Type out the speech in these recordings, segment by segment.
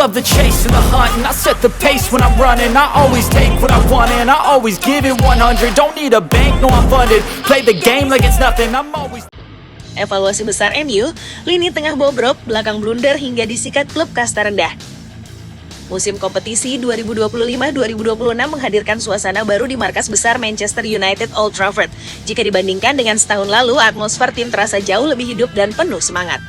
love the chase and the hunt, and I set the pace when I'm running. I always take what I want and I always give it 100. Don't need a bank, no I'm funded. Play the game like it's nothing, I'm always... Evaluasi besar MU, lini tengah bobrok, belakang blunder hingga disikat klub kasta rendah. Musim kompetisi 2025-2026 menghadirkan suasana baru di markas besar Manchester United Old Trafford. Jika dibandingkan dengan setahun lalu, atmosfer tim terasa jauh lebih hidup dan penuh semangat.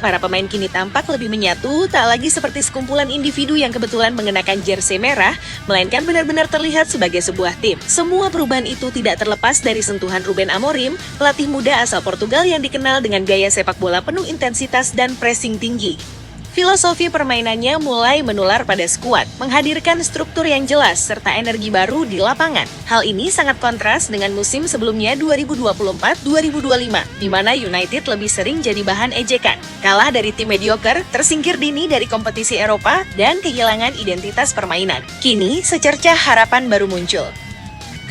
Para pemain kini tampak lebih menyatu, tak lagi seperti sekumpulan individu yang kebetulan mengenakan jersey merah, melainkan benar-benar terlihat sebagai sebuah tim. Semua perubahan itu tidak terlepas dari sentuhan Ruben Amorim, pelatih muda asal Portugal yang dikenal dengan gaya sepak bola penuh intensitas dan pressing tinggi. Filosofi permainannya mulai menular pada skuad, menghadirkan struktur yang jelas serta energi baru di lapangan. Hal ini sangat kontras dengan musim sebelumnya 2024-2025, di mana United lebih sering jadi bahan ejekan. Kalah dari tim mediocre, tersingkir dini dari kompetisi Eropa, dan kehilangan identitas permainan. Kini, secercah harapan baru muncul.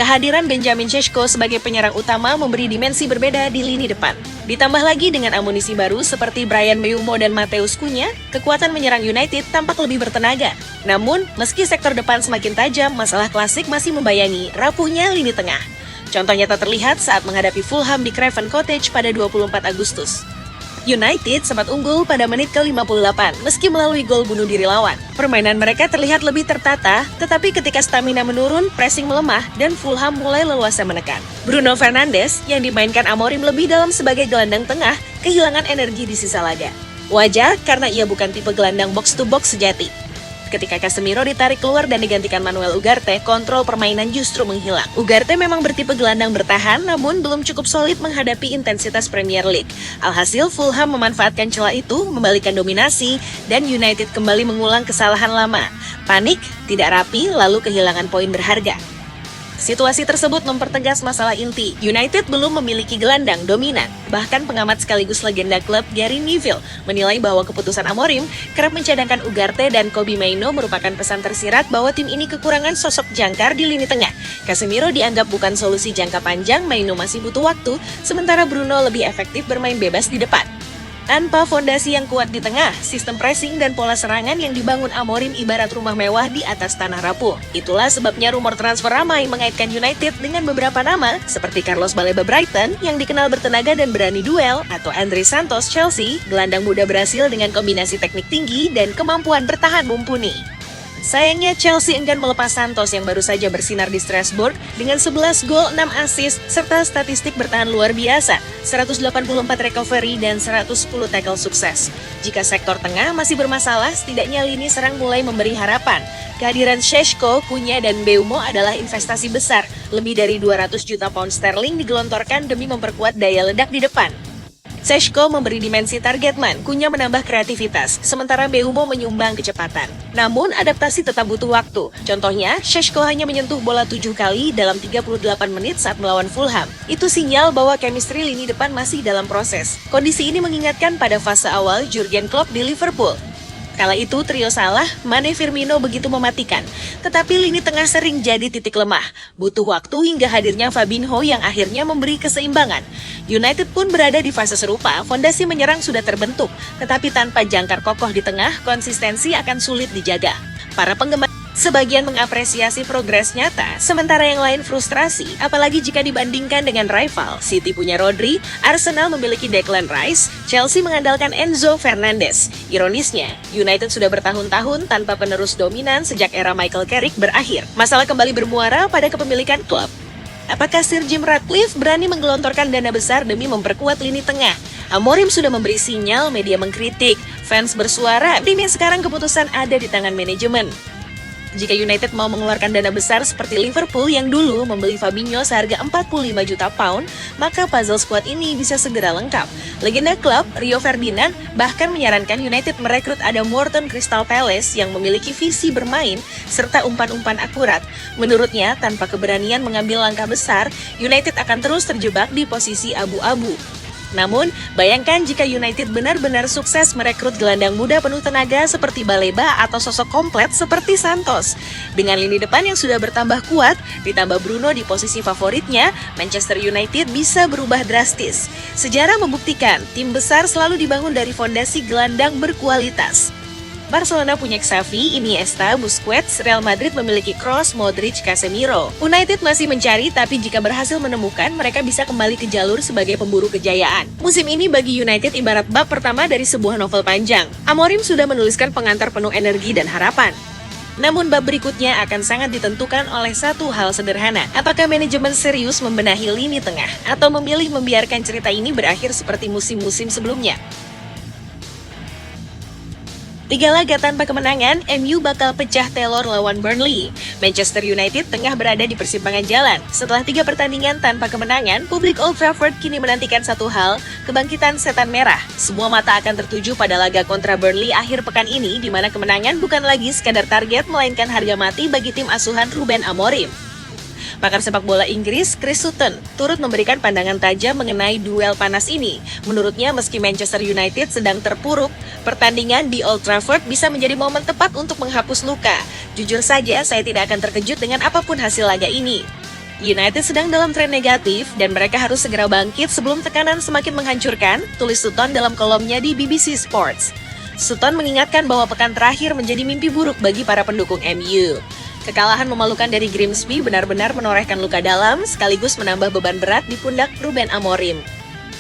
Kehadiran Benjamin Šeško sebagai penyerang utama memberi dimensi berbeda di lini depan. Ditambah lagi dengan amunisi baru seperti Bryan Mbeumo dan Matheus Cunha, kekuatan menyerang United tampak lebih bertenaga. Namun, meski sektor depan semakin tajam, masalah klasik masih membayangi rapuhnya lini tengah. Contohnya tak terlihat saat menghadapi Fulham di Craven Cottage pada 24 Agustus. United sempat unggul pada menit ke-58 meski melalui gol bunuh diri lawan. Permainan mereka terlihat lebih tertata, tetapi ketika stamina menurun, pressing melemah, dan Fulham mulai leluasa menekan. Bruno Fernandes yang dimainkan Amorim lebih dalam sebagai gelandang tengah, kehilangan energi di sisa laga. Wajar karena ia bukan tipe gelandang box-to-box sejati. Ketika Casemiro ditarik keluar dan digantikan Manuel Ugarte, kontrol permainan justru menghilang. Ugarte memang bertipe gelandang bertahan, namun belum cukup solid menghadapi intensitas Premier League. Alhasil, Fulham memanfaatkan celah itu, membalikkan dominasi, dan United kembali mengulang kesalahan lama. Panik, tidak rapi, lalu kehilangan poin berharga. Situasi tersebut mempertegas masalah inti. United belum memiliki gelandang dominan. Bahkan pengamat sekaligus legenda klub Gary Neville menilai bahwa keputusan Amorim kerap mencadangkan Ugarte dan Kobbie Mainoo merupakan pesan tersirat bahwa tim ini kekurangan sosok jangkar di lini tengah. Casemiro dianggap bukan solusi jangka panjang, Mainoo masih butuh waktu, sementara Bruno lebih efektif bermain bebas di depan. Tanpa fondasi yang kuat di tengah, sistem pressing dan pola serangan yang dibangun Amorim ibarat rumah mewah di atas tanah rapuh. Itulah sebabnya rumor transfer ramai mengaitkan United dengan beberapa nama, seperti Carlos Baleba Brighton yang dikenal bertenaga dan berani duel, atau Andre Santos Chelsea, gelandang muda Brasil dengan kombinasi teknik tinggi dan kemampuan bertahan mumpuni. Sayangnya Chelsea enggan melepas Santos yang baru saja bersinar di Strasbourg dengan 11 gol, 6 assist, serta statistik bertahan luar biasa, 184 recovery dan 110 tackle sukses. Jika sektor tengah masih bermasalah, setidaknya lini serang mulai memberi harapan. Kehadiran Šeško, Cunha, dan Mbeumo adalah investasi besar. Lebih dari 200 juta pound sterling digelontorkan demi memperkuat daya ledak di depan. Šeško memberi dimensi target man, Cunha menambah kreativitas, sementara Mbeumo menyumbang kecepatan. Namun, adaptasi tetap butuh waktu. Contohnya, Šeško hanya menyentuh bola 7 kali dalam 38 menit saat melawan Fulham. Itu sinyal bahwa chemistry lini depan masih dalam proses. Kondisi ini mengingatkan pada fase awal Jurgen Klopp di Liverpool. Kala itu trio salah, Mane Firmino begitu mematikan. Tetapi lini tengah sering jadi titik lemah. Butuh waktu hingga hadirnya Fabinho yang akhirnya memberi keseimbangan. United pun berada di fase serupa, fondasi menyerang sudah terbentuk. Tetapi tanpa jangkar kokoh di tengah, konsistensi akan sulit dijaga. Para penggemar sebagian mengapresiasi progres nyata, sementara yang lain frustrasi, apalagi jika dibandingkan dengan rival. City punya Rodri, Arsenal memiliki Declan Rice, Chelsea mengandalkan Enzo Fernandez. Ironisnya, United sudah bertahun-tahun tanpa penerus dominan sejak era Michael Carrick berakhir. Masalah kembali bermuara pada kepemilikan klub. Apakah Sir Jim Ratcliffe berani menggelontorkan dana besar demi memperkuat lini tengah? Amorim sudah memberi sinyal, media mengkritik, fans bersuara, dan sekarang keputusan ada di tangan manajemen. Jika United mau mengeluarkan dana besar seperti Liverpool yang dulu membeli Fabinho seharga 45 juta pound, maka puzzle squad ini bisa segera lengkap. Legenda klub, Rio Ferdinand, bahkan menyarankan United merekrut Adam Wharton Crystal Palace yang memiliki visi bermain serta umpan-umpan akurat. Menurutnya, tanpa keberanian mengambil langkah besar, United akan terus terjebak di posisi abu-abu. Namun, bayangkan jika United benar-benar sukses merekrut gelandang muda penuh tenaga seperti Baleba atau sosok komplit seperti Santos. Dengan lini depan yang sudah bertambah kuat, ditambah Bruno di posisi favoritnya, Manchester United bisa berubah drastis. Sejarah membuktikan, tim besar selalu dibangun dari fondasi gelandang berkualitas. Barcelona punya Xavi, Iniesta, Busquets, Real Madrid memiliki Kroos, Modric, Casemiro. United masih mencari, tapi jika berhasil menemukan, mereka bisa kembali ke jalur sebagai pemburu kejayaan. Musim ini bagi United ibarat bab pertama dari sebuah novel panjang. Amorim sudah menuliskan pengantar penuh energi dan harapan. Namun bab berikutnya akan sangat ditentukan oleh satu hal sederhana. Apakah manajemen serius membenahi lini tengah atau memilih membiarkan cerita ini berakhir seperti musim-musim sebelumnya? 3 laga tanpa kemenangan, MU bakal pecah telor lawan Burnley. Manchester United tengah berada di persimpangan jalan. Setelah 3 pertandingan tanpa kemenangan, publik Old Trafford kini menantikan satu hal, kebangkitan setan merah. Semua mata akan tertuju pada laga kontra Burnley akhir pekan ini, di mana kemenangan bukan lagi sekadar target, melainkan harga mati bagi tim asuhan Ruben Amorim. Pakar sepak bola Inggris, Chris Sutton, turut memberikan pandangan tajam mengenai duel panas ini. Menurutnya, meski Manchester United sedang terpuruk, pertandingan di Old Trafford bisa menjadi momen tepat untuk menghapus luka. Jujur saja, saya tidak akan terkejut dengan apapun hasil laga ini. United sedang dalam tren negatif dan mereka harus segera bangkit sebelum tekanan semakin menghancurkan, tulis Sutton dalam kolomnya di BBC Sports. Sutton mengingatkan bahwa pekan terakhir menjadi mimpi buruk bagi para pendukung MU. Kekalahan memalukan dari Grimsby benar-benar menorehkan luka dalam sekaligus menambah beban berat di pundak Ruben Amorim.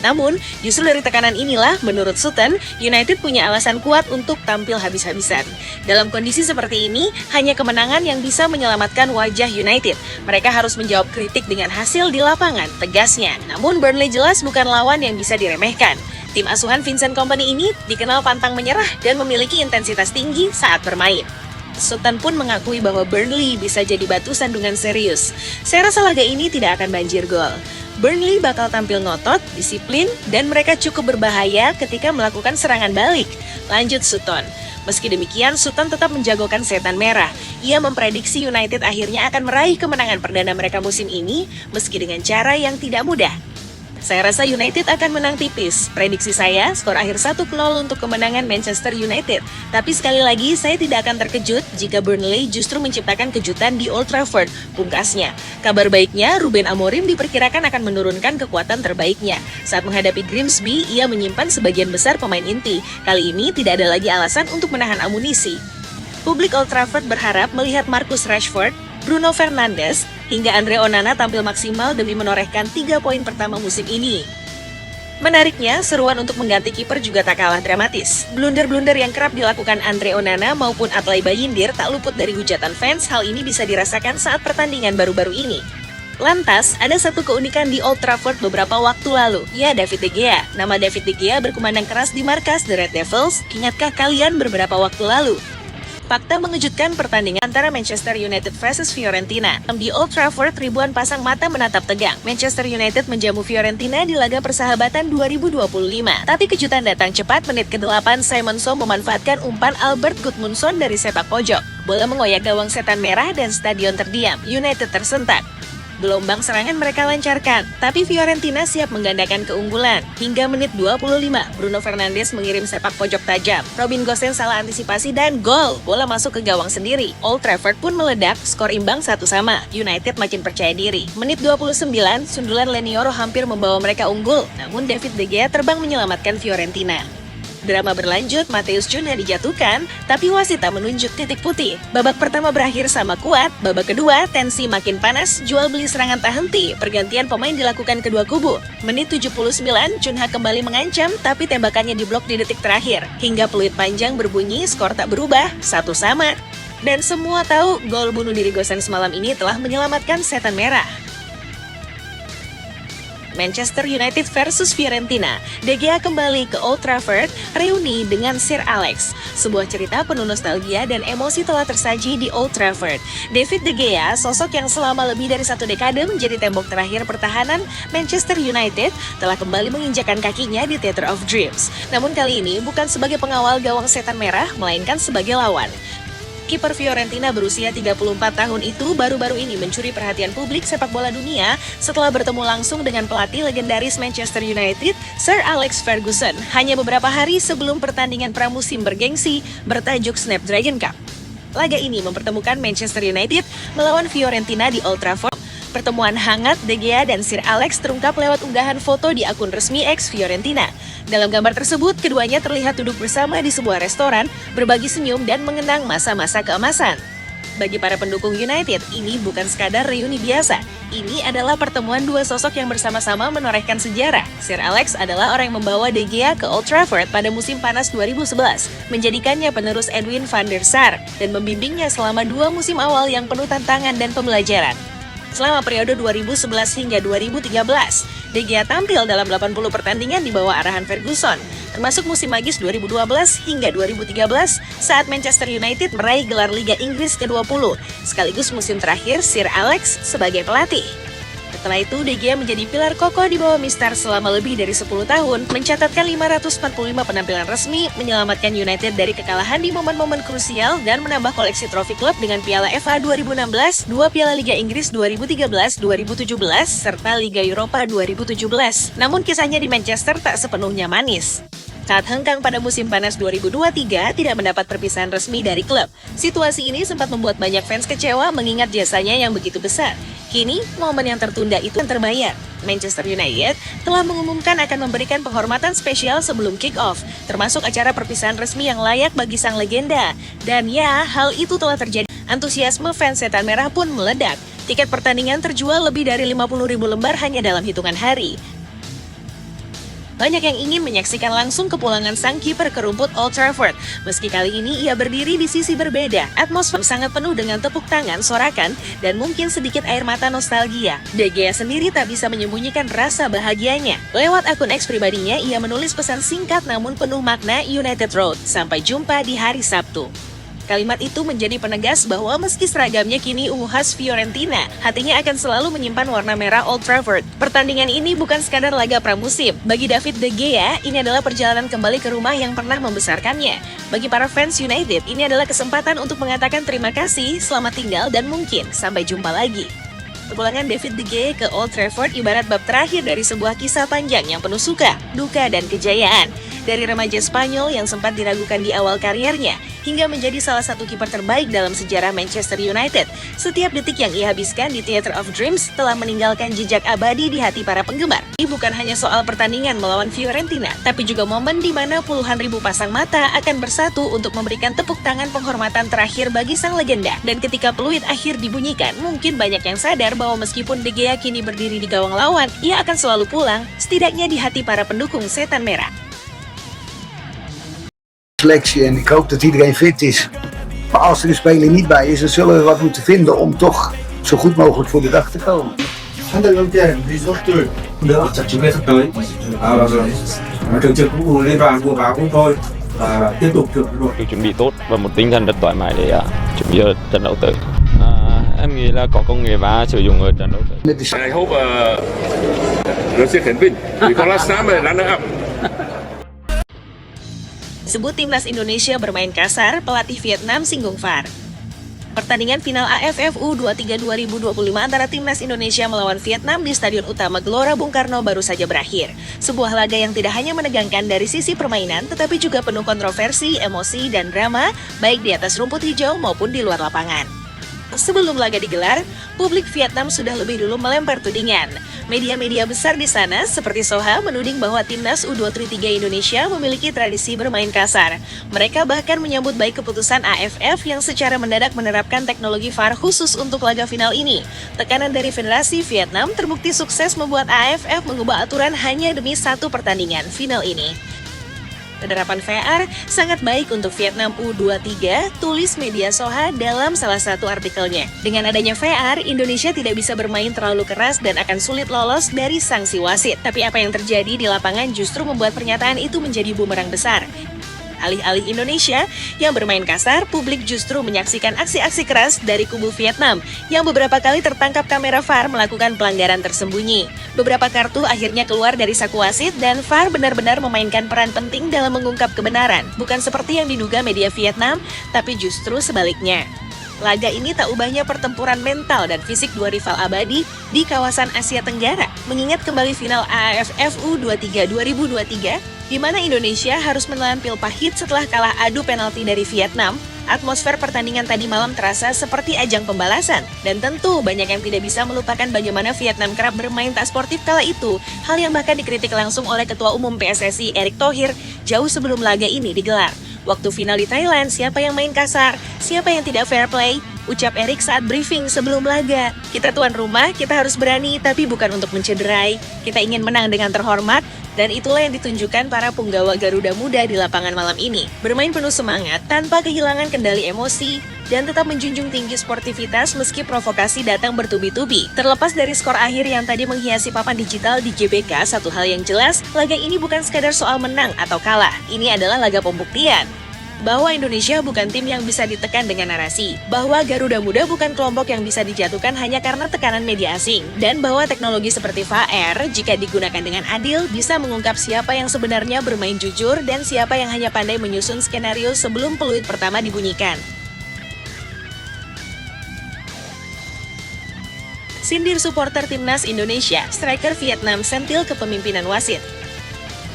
Namun, justru dari tekanan inilah, menurut Sutton, United punya alasan kuat untuk tampil habis-habisan. Dalam kondisi seperti ini, hanya kemenangan yang bisa menyelamatkan wajah United. Mereka harus menjawab kritik dengan hasil di lapangan, tegasnya. Namun, Burnley jelas bukan lawan yang bisa diremehkan. Tim asuhan Vincent Kompany ini dikenal pantang menyerah dan memiliki intensitas tinggi saat bermain. Sutton pun mengakui bahwa Burnley bisa jadi batu sandungan serius. Saya rasa laga ini tidak akan banjir gol. Burnley bakal tampil ngotot, disiplin, dan mereka cukup berbahaya ketika melakukan serangan balik. Lanjut Sutton. Meski demikian, Sutton tetap menjagokan setan merah. Ia memprediksi United akhirnya akan meraih kemenangan perdana mereka musim ini, meski dengan cara yang tidak mudah. Saya rasa United akan menang tipis. Prediksi saya, skor akhir 1-0 untuk kemenangan Manchester United. Tapi sekali lagi, saya tidak akan terkejut jika Burnley justru menciptakan kejutan di Old Trafford, pungkasnya. Kabar baiknya, Ruben Amorim diperkirakan akan menurunkan kekuatan terbaiknya. Saat menghadapi Grimsby, ia menyimpan sebagian besar pemain inti. Kali ini tidak ada lagi alasan untuk menahan amunisi. Publik Old Trafford berharap melihat Marcus Rashford, Bruno Fernandes, hingga Andre Onana tampil maksimal demi menorehkan 3 poin pertama musim ini. Menariknya, seruan untuk mengganti kiper juga tak kalah dramatis. Blunder-blunder yang kerap dilakukan Andre Onana maupun Atlay Bayindir tak luput dari hujatan fans. Hal ini bisa dirasakan saat pertandingan baru-baru ini. Lantas, ada satu keunikan di Old Trafford beberapa waktu lalu. Ya, David De Gea. Nama David De Gea berkumandang keras di markas The Red Devils. Ingatkah kalian beberapa waktu lalu? Fakta mengejutkan pertandingan antara Manchester United versus Fiorentina. Di Old Trafford, ribuan pasang mata menatap tegang. Manchester United menjamu Fiorentina di laga persahabatan 2025. Tapi kejutan datang cepat. Menit ke-8, Simonson memanfaatkan umpan Albert Gudmundsson dari sepak pojok. Bola mengoyak gawang setan merah dan stadion terdiam. United tersentak. Gelombang serangan mereka lancarkan, tapi Fiorentina siap menggandakan keunggulan. Hingga menit 25, Bruno Fernandes mengirim sepak pojok tajam. Robin Gosens salah antisipasi dan gol. Bola masuk ke gawang sendiri. Old Trafford pun meledak, skor imbang 1-1. United makin percaya diri. Menit 29, sundulan Lenioro hampir membawa mereka unggul. Namun David De Gea terbang menyelamatkan Fiorentina. Drama berlanjut, Matheus Cunha dijatuhkan, tapi wasit tak menunjuk titik putih. Babak pertama berakhir sama kuat, babak kedua tensi makin panas, jual beli serangan tak henti, pergantian pemain dilakukan kedua kubu. Menit 79, Cunha kembali mengancam, tapi tembakannya diblok di detik terakhir. Hingga peluit panjang berbunyi, skor tak berubah, 1-1. Dan semua tahu, gol bunuh diri Gosens malam ini telah menyelamatkan setan merah. Manchester United versus Fiorentina. De Gea kembali ke Old Trafford, reuni dengan Sir Alex. Sebuah cerita penuh nostalgia dan emosi telah tersaji di Old Trafford. David De Gea, sosok yang selama lebih dari 1 dekade menjadi tembok terakhir pertahanan Manchester United, telah kembali menginjakan kakinya di Theatre of Dreams. Namun kali ini bukan sebagai pengawal gawang setan merah, melainkan sebagai lawan. Kiper Fiorentina berusia 34 tahun itu baru-baru ini mencuri perhatian publik sepak bola dunia setelah bertemu langsung dengan pelatih legendaris Manchester United, Sir Alex Ferguson, hanya beberapa hari sebelum pertandingan pramusim bergengsi bertajuk Snapdragon Cup. Laga ini mempertemukan Manchester United melawan Fiorentina di Old Trafford. Pertemuan hangat De Gea dan Sir Alex terungkap lewat unggahan foto di akun resmi ex Fiorentina. Dalam gambar tersebut, keduanya terlihat duduk bersama di sebuah restoran, berbagi senyum dan mengenang masa-masa keemasan. Bagi para pendukung United, ini bukan sekadar reuni biasa. Ini adalah pertemuan dua sosok yang bersama-sama menorehkan sejarah. Sir Alex adalah orang yang membawa De Gea ke Old Trafford pada musim panas 2011, menjadikannya penerus Edwin van der Sar, dan membimbingnya selama 2 musim awal yang penuh tantangan dan pembelajaran. Selama periode 2011 hingga 2013, De Gea tampil dalam 80 pertandingan di bawah arahan Ferguson, termasuk musim magis 2012 hingga 2013 saat Manchester United meraih gelar Liga Inggris ke-20, sekaligus musim terakhir Sir Alex sebagai pelatih. Setelah itu, De Gea menjadi pilar kokoh di bawah Mistar selama lebih dari 10 tahun, mencatatkan 545 penampilan resmi, menyelamatkan United dari kekalahan di momen-momen krusial, dan menambah koleksi trofi klub dengan Piala FA 2016, 2 Piala Liga Inggris 2013-2017, serta Liga Eropa 2017. Namun kisahnya di Manchester tak sepenuhnya manis. Saat hengkang pada musim panas 2023 tidak mendapat perpisahan resmi dari klub. Situasi ini sempat membuat banyak fans kecewa mengingat jasanya yang begitu besar. Kini, momen yang tertunda itu yang terbayar. Manchester United telah mengumumkan akan memberikan penghormatan spesial sebelum kick-off, termasuk acara perpisahan resmi yang layak bagi sang legenda. Dan ya, hal itu telah terjadi. Antusiasme fans Setan Merah pun meledak. Tiket pertandingan terjual lebih dari 50.000 lembar hanya dalam hitungan hari. Banyak yang ingin menyaksikan langsung kepulangan sang kiper ke rumput Old Trafford. Meski kali ini ia berdiri di sisi berbeda, atmosfer sangat penuh dengan tepuk tangan, sorakan, dan mungkin sedikit air mata nostalgia. De Gea sendiri tak bisa menyembunyikan rasa bahagianya. Lewat akun X pribadinya, ia menulis pesan singkat namun penuh makna United Road. Sampai jumpa di hari Sabtu. Kalimat itu menjadi penegas bahwa meski seragamnya kini ungu khas Fiorentina, hatinya akan selalu menyimpan warna merah Old Trafford. Pertandingan ini bukan sekadar laga pramusim. Bagi David De Gea, ini adalah perjalanan kembali ke rumah yang pernah membesarkannya. Bagi para fans United, ini adalah kesempatan untuk mengatakan terima kasih, selamat tinggal, dan mungkin sampai jumpa lagi. Kepulangan David De Gea ke Old Trafford ibarat bab terakhir dari sebuah kisah panjang yang penuh suka, duka, dan kejayaan. Dari remaja Spanyol yang sempat diragukan di awal karirnya, hingga menjadi salah satu kiper terbaik dalam sejarah Manchester United. Setiap detik yang ia habiskan di Theatre of Dreams telah meninggalkan jejak abadi di hati para penggemar. Ini bukan hanya soal pertandingan melawan Fiorentina, tapi juga momen di mana puluhan ribu pasang mata akan bersatu untuk memberikan tepuk tangan penghormatan terakhir bagi sang legenda. Dan ketika peluit akhir dibunyikan, mungkin banyak yang sadar bahwa meskipun De Gea kini berdiri di gawang lawan, ia akan selalu pulang, setidaknya di hati para pendukung Setan Merah. Selectie en ik hoop dat iedereen fit is. Maar als er een speler niet bij is, dan zullen we wat moeten vinden om toch zo goed mogelijk voor de dag te komen. 한 달 넘게 리조트 nữa chặt chẽ sắp tới thường trực cũng cùng liên đoàn của báo cũng thôi và tiếp tục thực đội chuẩn bị tốt và một tinh thần rất thoải mái để chuẩn bị cho trận đấu tới. Em nghĩ là có công nghệ và sử dụng ở trận đấu tới. I hope Russia can win because last time runner up. Sebut timnas Indonesia bermain kasar, pelatih Vietnam singgung VAR. Pertandingan final AFF U23 2025 antara timnas Indonesia melawan Vietnam di Stadion Utama Gelora Bung Karno baru saja berakhir. Sebuah laga yang tidak hanya menegangkan dari sisi permainan, tetapi juga penuh kontroversi, emosi, dan drama, baik di atas rumput hijau maupun di luar lapangan. Sebelum laga digelar, publik Vietnam sudah lebih dulu melempar tudingan. Media-media besar di sana seperti Soha menuding bahwa timnas U23 Indonesia memiliki tradisi bermain kasar. Mereka bahkan menyambut baik keputusan AFF yang secara mendadak menerapkan teknologi VAR khusus untuk laga final ini. Tekanan dari Federasi Vietnam terbukti sukses membuat AFF mengubah aturan hanya demi satu pertandingan final ini. Penerapan VAR sangat baik untuk Vietnam U23, tulis media Soha dalam salah satu artikelnya. Dengan adanya VAR, Indonesia tidak bisa bermain terlalu keras dan akan sulit lolos dari sanksi wasit. Tapi apa yang terjadi di lapangan justru membuat pernyataan itu menjadi bumerang besar. Alih-alih Indonesia yang bermain kasar, publik justru menyaksikan aksi-aksi keras dari kubu Vietnam yang beberapa kali tertangkap kamera VAR melakukan pelanggaran tersembunyi. Beberapa kartu akhirnya keluar dari saku wasit dan VAR benar-benar memainkan peran penting dalam mengungkap kebenaran. Bukan seperti yang diduga media Vietnam, tapi justru sebaliknya. Laga ini tak ubahnya pertempuran mental dan fisik dua rival abadi di kawasan Asia Tenggara, mengingat kembali final AFF U23 2023, di mana Indonesia harus menelan pil pahit setelah kalah adu penalti dari Vietnam. Atmosfer pertandingan tadi malam terasa seperti ajang pembalasan, dan tentu banyak yang tidak bisa melupakan bagaimana Vietnam kerap bermain tak sportif kala itu, hal yang bahkan dikritik langsung oleh Ketua Umum PSSI Erick Thohir jauh sebelum laga ini digelar. Waktu final di Thailand, siapa yang main kasar? Siapa yang tidak fair play? Ucap Erick saat briefing sebelum laga. Kita tuan rumah, kita harus berani, tapi bukan untuk mencederai. Kita ingin menang dengan terhormat, dan itulah yang ditunjukkan para punggawa Garuda Muda di lapangan malam ini. Bermain penuh semangat, tanpa kehilangan kendali emosi, dan tetap menjunjung tinggi sportivitas meski provokasi datang bertubi-tubi. Terlepas dari skor akhir yang tadi menghiasi papan digital di GBK, satu hal yang jelas, laga ini bukan sekadar soal menang atau kalah. Ini adalah laga pembuktian bahwa Indonesia bukan tim yang bisa ditekan dengan narasi, bahwa Garuda Muda bukan kelompok yang bisa dijatuhkan hanya karena tekanan media asing, dan bahwa teknologi seperti VAR, jika digunakan dengan adil, bisa mengungkap siapa yang sebenarnya bermain jujur dan siapa yang hanya pandai menyusun skenario sebelum peluit pertama dibunyikan. Sindir supporter timnas Indonesia, striker Vietnam sentil kepemimpinan wasit.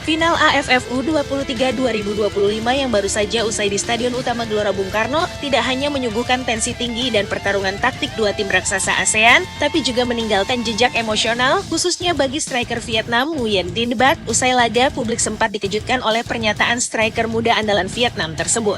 Final AFF U23 2025 yang baru saja usai di Stadion Utama Gelora Bung Karno tidak hanya menyuguhkan tensi tinggi dan pertarungan taktik dua tim raksasa ASEAN, tapi juga meninggalkan jejak emosional, khususnya bagi striker Vietnam Nguyen Dinh Bach. Usai laga, publik sempat dikejutkan oleh pernyataan striker muda andalan Vietnam tersebut.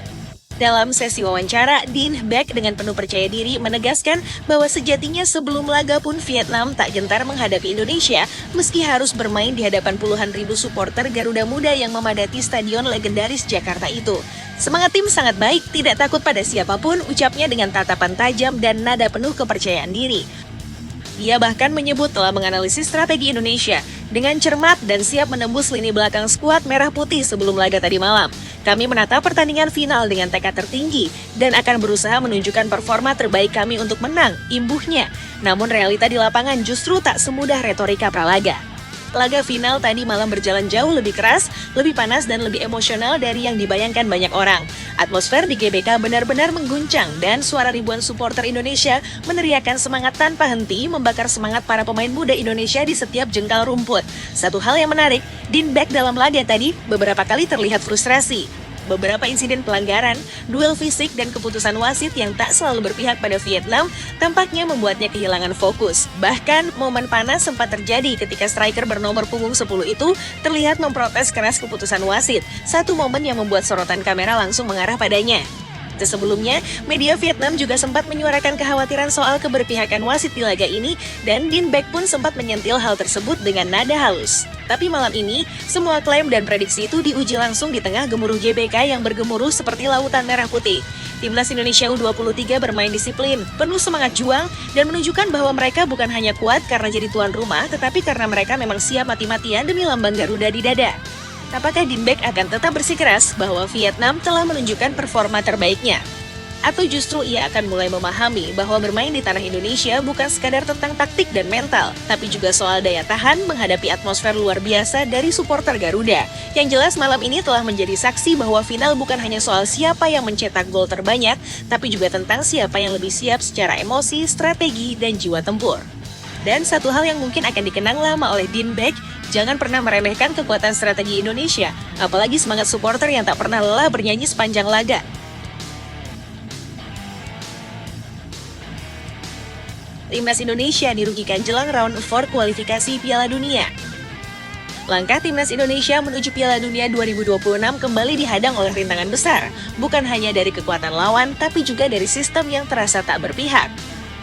Dalam sesi wawancara, Dinh Bach dengan penuh percaya diri menegaskan bahwa sejatinya sebelum laga pun Vietnam tak gentar menghadapi Indonesia meski harus bermain di hadapan puluhan ribu supporter Garuda Muda yang memadati stadion legendaris Jakarta itu. Semangat tim sangat baik, tidak takut pada siapapun, ucapnya dengan tatapan tajam dan nada penuh kepercayaan diri. Dia bahkan menyebut telah menganalisis strategi Indonesia dengan cermat dan siap menembus lini belakang skuad merah putih sebelum laga tadi malam. Kami menata pertandingan final dengan tekad tertinggi dan akan berusaha menunjukkan performa terbaik kami untuk menang, imbuhnya. Namun realita di lapangan justru tak semudah retorika pralaga. Laga final tadi malam berjalan jauh lebih keras, lebih panas dan lebih emosional dari yang dibayangkan banyak orang. Atmosfer di GBK benar-benar mengguncang dan suara ribuan supporter Indonesia meneriakkan semangat tanpa henti, membakar semangat para pemain muda Indonesia di setiap jengkal rumput. Satu hal yang menarik, Dinh Bach dalam laga tadi beberapa kali terlihat frustrasi. Beberapa insiden pelanggaran, duel fisik, dan keputusan wasit yang tak selalu berpihak pada Vietnam tampaknya membuatnya kehilangan fokus. Bahkan, momen panas sempat terjadi ketika striker bernomor punggung 10 itu terlihat memprotes keras keputusan wasit. Satu momen yang membuat sorotan kamera langsung mengarah padanya. Sebelumnya, media Vietnam juga sempat menyuarakan kekhawatiran soal keberpihakan wasit di laga ini, dan Dinh Bach pun sempat menyentil hal tersebut dengan nada halus. Tapi malam ini, semua klaim dan prediksi itu diuji langsung di tengah gemuruh GBK yang bergemuruh seperti lautan merah putih. Timnas Indonesia U23 bermain disiplin, penuh semangat juang, dan menunjukkan bahwa mereka bukan hanya kuat karena jadi tuan rumah, tetapi karena mereka memang siap mati-matian demi lambang Garuda di dada. Apakah Dinh Bach akan tetap bersikeras bahwa Vietnam telah menunjukkan performa terbaiknya? Atau justru ia akan mulai memahami bahwa bermain di tanah Indonesia bukan sekadar tentang taktik dan mental, tapi juga soal daya tahan menghadapi atmosfer luar biasa dari supporter Garuda. Yang jelas malam ini telah menjadi saksi bahwa final bukan hanya soal siapa yang mencetak gol terbanyak, tapi juga tentang siapa yang lebih siap secara emosi, strategi, dan jiwa tempur. Dan satu hal yang mungkin akan dikenang lama oleh Dinh Bach, jangan pernah meremehkan kekuatan strategi Indonesia, apalagi semangat supporter yang tak pernah lelah bernyanyi sepanjang laga. Timnas Indonesia dirugikan jelang round 4 kualifikasi Piala Dunia. Langkah Timnas Indonesia menuju Piala Dunia 2026 kembali dihadang oleh rintangan besar, bukan hanya dari kekuatan lawan, tapi juga dari sistem yang terasa tak berpihak.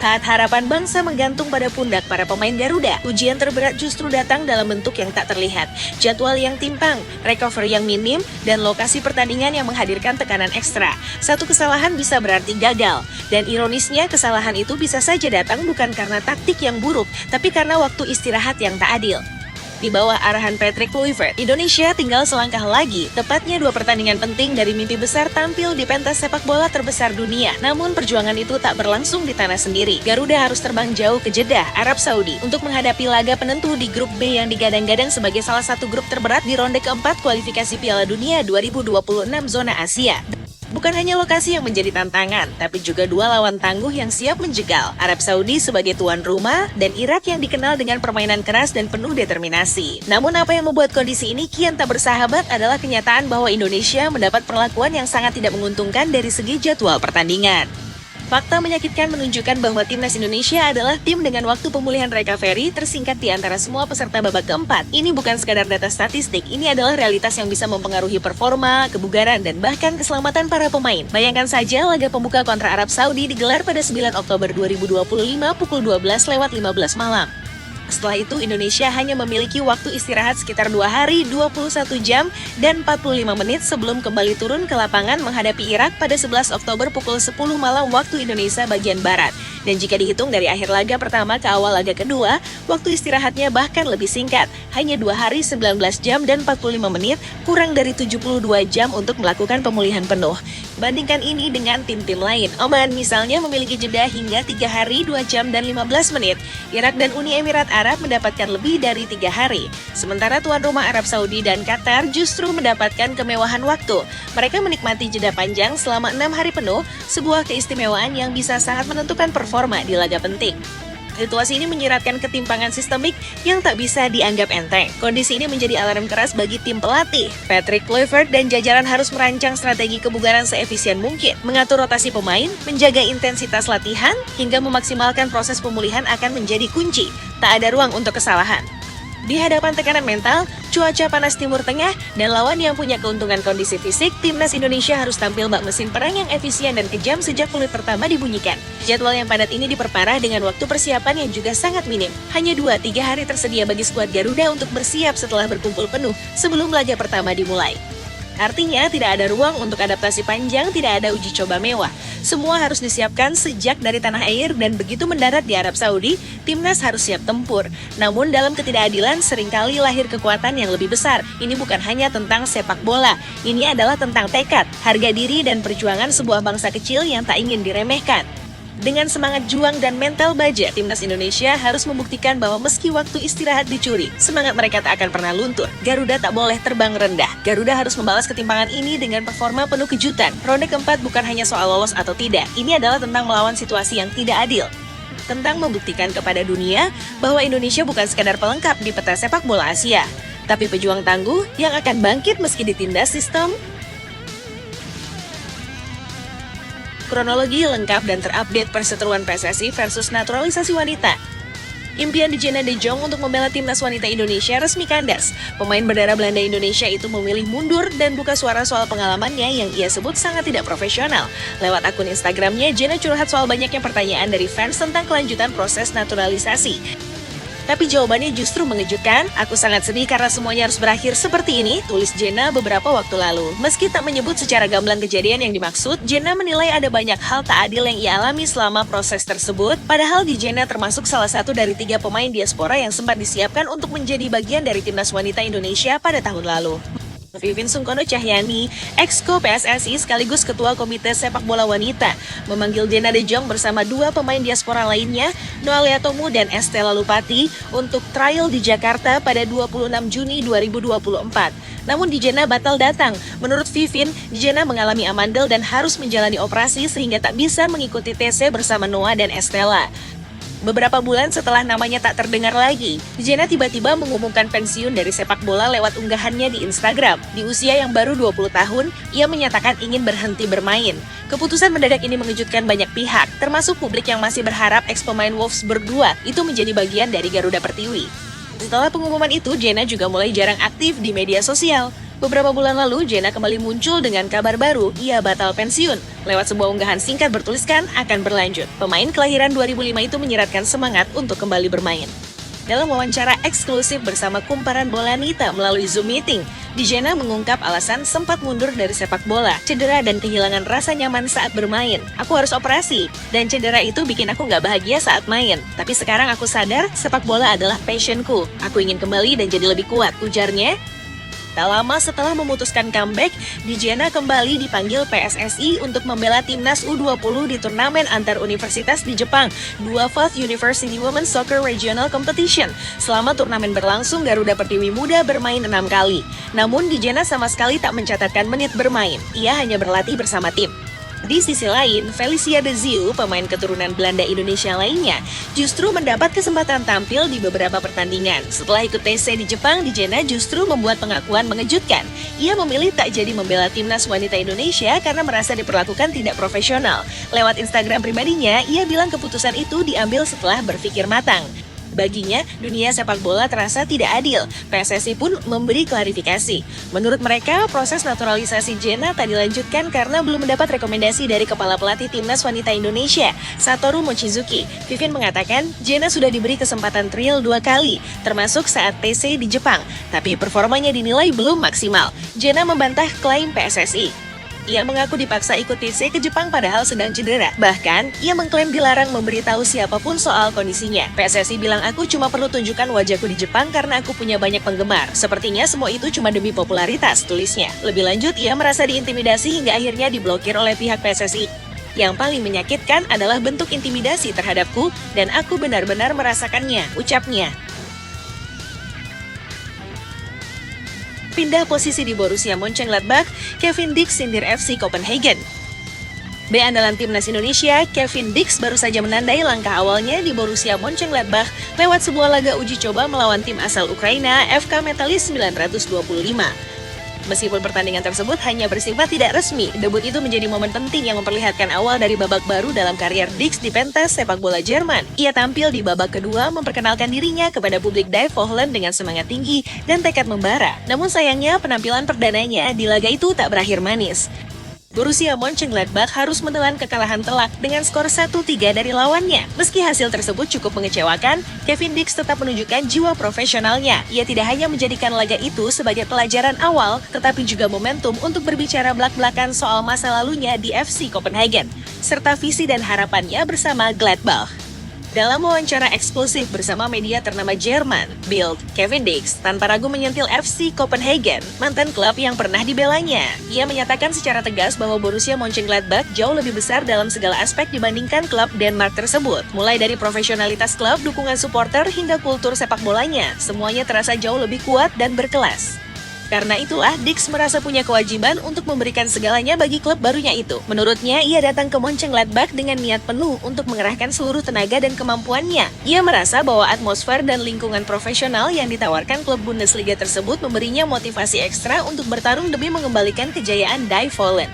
Saat harapan bangsa menggantung pada pundak para pemain Garuda, ujian terberat justru datang dalam bentuk yang tak terlihat. Jadwal yang timpang, recovery yang minim, dan lokasi pertandingan yang menghadirkan tekanan ekstra. Satu kesalahan bisa berarti gagal. Dan ironisnya, kesalahan itu bisa saja datang bukan karena taktik yang buruk, tapi karena waktu istirahat yang tak adil. Di bawah arahan Patrick Kluivert, Indonesia tinggal selangkah lagi, tepatnya 2 pertandingan penting dari mimpi besar tampil di pentas sepak bola terbesar dunia. Namun perjuangan itu tak berlangsung di tanah sendiri. Garuda harus terbang jauh ke Jeddah, Arab Saudi, untuk menghadapi laga penentu di grup B yang digadang-gadang sebagai salah satu grup terberat di ronde keempat kualifikasi Piala Dunia 2026 zona Asia. Bukan hanya lokasi yang menjadi tantangan, tapi juga dua lawan tangguh yang siap menjegal. Arab Saudi sebagai tuan rumah, dan Irak yang dikenal dengan permainan keras dan penuh determinasi. Namun apa yang membuat kondisi ini kian tak bersahabat adalah kenyataan bahwa Indonesia mendapat perlakuan yang sangat tidak menguntungkan dari segi jadwal pertandingan. Fakta menyakitkan menunjukkan bahwa timnas Indonesia adalah tim dengan waktu pemulihan recovery tersingkat di antara semua peserta babak keempat. Ini bukan sekadar data statistik, ini adalah realitas yang bisa mempengaruhi performa, kebugaran, dan bahkan keselamatan para pemain. Bayangkan saja laga pembuka kontra Arab Saudi digelar pada 9 Oktober 2025 pukul 12:15 malam. Setelah itu, Indonesia hanya memiliki waktu istirahat sekitar 2 hari, 21 jam, dan 45 menit sebelum kembali turun ke lapangan menghadapi Irak pada 11 Oktober pukul 10 malam waktu Indonesia bagian Barat. Dan jika dihitung dari akhir laga pertama ke awal laga kedua, waktu istirahatnya bahkan lebih singkat, hanya 2 hari, 19 jam, dan 45 menit, kurang dari 72 jam untuk melakukan pemulihan penuh. Bandingkan ini dengan tim-tim lain. Oman misalnya memiliki jeda hingga 3 hari, 2 jam, dan 15 menit. Irak dan Uni Emirat Arab mendapatkan lebih dari 3 hari. Sementara tuan rumah Arab Saudi dan Qatar justru mendapatkan kemewahan waktu. Mereka menikmati jeda panjang selama 6 hari penuh, sebuah keistimewaan yang bisa sangat menentukan performa di laga penting. Situasi ini menyiratkan ketimpangan sistemik yang tak bisa dianggap enteng. Kondisi ini menjadi alarm keras bagi tim pelatih. Patrick Kluivert dan jajaran harus merancang strategi kebugaran seefisien mungkin, mengatur rotasi pemain, menjaga intensitas latihan, hingga memaksimalkan proses pemulihan akan menjadi kunci. Tak ada ruang untuk kesalahan. Di hadapan tekanan mental, cuaca panas Timur Tengah, dan lawan yang punya keuntungan kondisi fisik, timnas Indonesia harus tampil bak mesin perang yang efisien dan kejam sejak peluit pertama dibunyikan. Jadwal yang padat ini diperparah dengan waktu persiapan yang juga sangat minim. Hanya 2-3 hari tersedia bagi skuad Garuda untuk bersiap setelah berkumpul penuh sebelum laga pertama dimulai. Artinya tidak ada ruang untuk adaptasi panjang, tidak ada uji coba mewah. Semua harus disiapkan sejak dari tanah air dan begitu mendarat di Arab Saudi, timnas harus siap tempur. Namun dalam ketidakadilan seringkali lahir kekuatan yang lebih besar. Ini bukan hanya tentang sepak bola, ini adalah tentang tekad, harga diri dan perjuangan sebuah bangsa kecil yang tak ingin diremehkan. Dengan semangat juang dan mental baja, timnas Indonesia harus membuktikan bahwa meski waktu istirahat dicuri, semangat mereka tak akan pernah luntur. Garuda tak boleh terbang rendah. Garuda harus membalas ketimpangan ini dengan performa penuh kejutan. Ronde keempat bukan hanya soal lolos atau tidak, ini adalah tentang melawan situasi yang tidak adil. Tentang membuktikan kepada dunia bahwa Indonesia bukan sekadar pelengkap di peta sepak bola Asia, tapi pejuang tangguh yang akan bangkit meski ditindas sistem. Kronologi lengkap dan terupdate perseteruan PSSI versus naturalisasi wanita. Impian Diana De Jong untuk membela timnas wanita Indonesia resmi kandas. Pemain berdarah Belanda Indonesia itu memilih mundur dan buka suara soal pengalamannya yang ia sebut sangat tidak profesional. Lewat akun Instagramnya, Diana curhat soal banyaknya pertanyaan dari fans tentang kelanjutan proses naturalisasi. Tapi jawabannya justru mengejutkan. Aku sangat sedih karena semuanya harus berakhir seperti ini, tulis Jenna beberapa waktu lalu. Meski tak menyebut secara gamblang kejadian yang dimaksud, Jenna menilai ada banyak hal tak adil yang ia alami selama proses tersebut. Padahal di Jenna termasuk salah satu dari 3 pemain diaspora yang sempat disiapkan untuk menjadi bagian dari timnas wanita Indonesia pada tahun lalu. Vivin Sungkono Cahyani, Exco PSSI sekaligus Ketua Komite Sepak Bola Wanita, memanggil Diana De Jong bersama 2 pemain diaspora lainnya, Noalia Tomu dan Estela Lupati, untuk trial di Jakarta pada 26 Juni 2024. Namun Diana batal datang. Menurut Vivin, Diana mengalami amandel dan harus menjalani operasi sehingga tak bisa mengikuti TC bersama Noah dan Estela. Beberapa bulan setelah namanya tak terdengar lagi, Diana tiba-tiba mengumumkan pensiun dari sepak bola lewat unggahannya di Instagram. Di usia yang baru 20 tahun, ia menyatakan ingin berhenti bermain. Keputusan mendadak ini mengejutkan banyak pihak, termasuk publik yang masih berharap ex-pemain Wolfsburg 2 itu menjadi bagian dari Garuda Pertiwi. Setelah pengumuman itu, Diana juga mulai jarang aktif di media sosial. Beberapa bulan lalu, Diana kembali muncul dengan kabar baru, ia batal pensiun. Lewat sebuah unggahan singkat bertuliskan, akan berlanjut. Pemain kelahiran 2005 itu menyiratkan semangat untuk kembali bermain. Dalam wawancara eksklusif bersama Kumparan Bola Nita melalui Zoom meeting, Diana mengungkap alasan sempat mundur dari sepak bola, cedera dan kehilangan rasa nyaman saat bermain. Aku harus operasi, dan cedera itu bikin aku nggak bahagia saat main. Tapi sekarang aku sadar, sepak bola adalah passionku. Aku ingin kembali dan jadi lebih kuat, ujarnya. Tak lama setelah memutuskan comeback, Dijena kembali dipanggil PSSI untuk membela timnas U20 di turnamen antar universitas di Jepang, Dua-Fourth University Women's Soccer Regional Competition. Selama turnamen berlangsung, Garuda Pertiwi Muda bermain 6 kali. Namun Dijena sama sekali tak mencatatkan menit bermain, ia hanya berlatih bersama tim. Di sisi lain, Felicia de Zieu, pemain keturunan Belanda Indonesia lainnya, justru mendapat kesempatan tampil di beberapa pertandingan. Setelah ikut TC di Jepang, Dijena justru membuat pengakuan mengejutkan. Ia memilih tak jadi membela timnas wanita Indonesia karena merasa diperlakukan tidak profesional. Lewat Instagram pribadinya, ia bilang keputusan itu diambil setelah berpikir matang. Baginya, dunia sepak bola terasa tidak adil. PSSI pun memberi klarifikasi. Menurut mereka, proses naturalisasi Jena tak dilanjutkan karena belum mendapat rekomendasi dari Kepala Pelatih Timnas Wanita Indonesia, Satoru Mochizuki. Vivien mengatakan, Jena sudah diberi kesempatan trial 2 kali, termasuk saat TC di Jepang, tapi performanya dinilai belum maksimal. Jena membantah klaim PSSI. Ia mengaku dipaksa ikut TC ke Jepang padahal sedang cedera. Bahkan, ia mengklaim dilarang memberitahu siapapun soal kondisinya. PSSI bilang aku cuma perlu tunjukkan wajahku di Jepang karena aku punya banyak penggemar. Sepertinya semua itu cuma demi popularitas, tulisnya. Lebih lanjut, ia merasa diintimidasi hingga akhirnya diblokir oleh pihak PSSI. Yang paling menyakitkan adalah bentuk intimidasi terhadapku dan aku benar-benar merasakannya, ucapnya. Pindah posisi di Borussia Mönchengladbach, Kevin Dix sindir FC Copenhagen. Bek andalan timnas Indonesia, Kevin Dix baru saja menandai langkah awalnya di Borussia Mönchengladbach lewat sebuah laga uji coba melawan tim asal Ukraina, FK Metalist 925. Meskipun pertandingan tersebut hanya bersifat tidak resmi, debut itu menjadi momen penting yang memperlihatkan awal dari babak baru dalam karier Dix di pentas sepak bola Jerman. Ia tampil di babak kedua memperkenalkan dirinya kepada publik Die Vollen dengan semangat tinggi dan tekad membara. Namun sayangnya penampilan perdananya di laga itu tak berakhir manis. Borussia Mönchengladbach harus menelan kekalahan telak dengan skor 1-3 dari lawannya. Meski hasil tersebut cukup mengecewakan, Kevin Dix tetap menunjukkan jiwa profesionalnya. Ia tidak hanya menjadikan laga itu sebagai pelajaran awal, tetapi juga momentum untuk berbicara belak-belakan soal masa lalunya di FC Copenhagen, serta visi dan harapannya bersama Gladbach. Dalam wawancara eksklusif bersama media ternama Jerman, Bild, Kevin Dix tanpa ragu menyentil FC Copenhagen, mantan klub yang pernah dibelanya. Ia menyatakan secara tegas bahwa Borussia Mönchengladbach jauh lebih besar dalam segala aspek dibandingkan klub Denmark tersebut. Mulai dari profesionalitas klub, dukungan supporter, hingga kultur sepak bolanya, semuanya terasa jauh lebih kuat dan berkelas. Karena itulah, Dix merasa punya kewajiban untuk memberikan segalanya bagi klub barunya itu. Menurutnya, ia datang ke Mönchengladbach dengan niat penuh untuk mengerahkan seluruh tenaga dan kemampuannya. Ia merasa bahwa atmosfer dan lingkungan profesional yang ditawarkan klub Bundesliga tersebut memberinya motivasi ekstra untuk bertarung demi mengembalikan kejayaan Die Vollen.